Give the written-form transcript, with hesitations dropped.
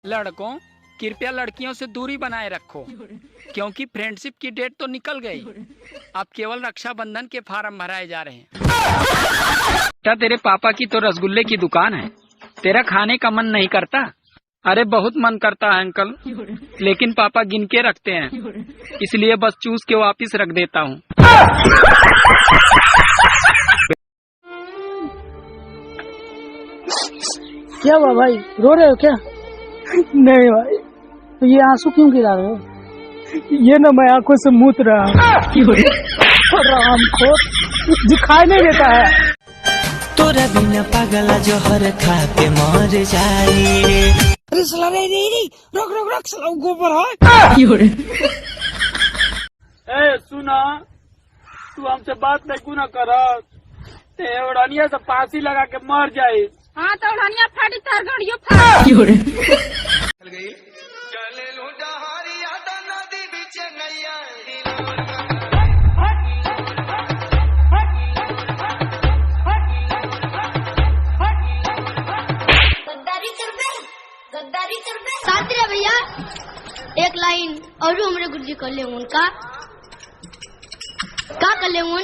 लड़कों, कृपया लड़कियों से दूरी बनाए रखो, क्योंकि फ्रेंडशिप की डेट तो निकल गई। अब केवल रक्षाबंधन के फार्म भराए जा रहे हैं। क्या तेरे पापा की तो रसगुल्ले की दुकान है, तेरा खाने का मन नहीं करता? अरे बहुत मन करता है अंकल, लेकिन पापा गिन के रखते हैं, इसलिए बस चूस के वापिस रख देता हूँ। क्या हुआ भाई, रो रहे हो क्या? नहीं भाई। तो ये आंसू क्यों गिरा रहे हो? ये ना मैं आंखों से मूत रहा हमको दिखाई नहीं देता है। तोरा बिना पागला जोहर खा के मर जाई रे। अरे साला रे रोक साला गोबर है। ए सुना, तू हमसे बात नहीं ना कर, उड़ानिया से फांसी लगा के मर जाए। हाँ तो उड़ानिया फाड़ी तार गाड़ियों फाड़ी। गद्दारी कर बे साथ रे भैया। एक लाइन और हमरे गुरुजी कर ले उनका का कर ले उन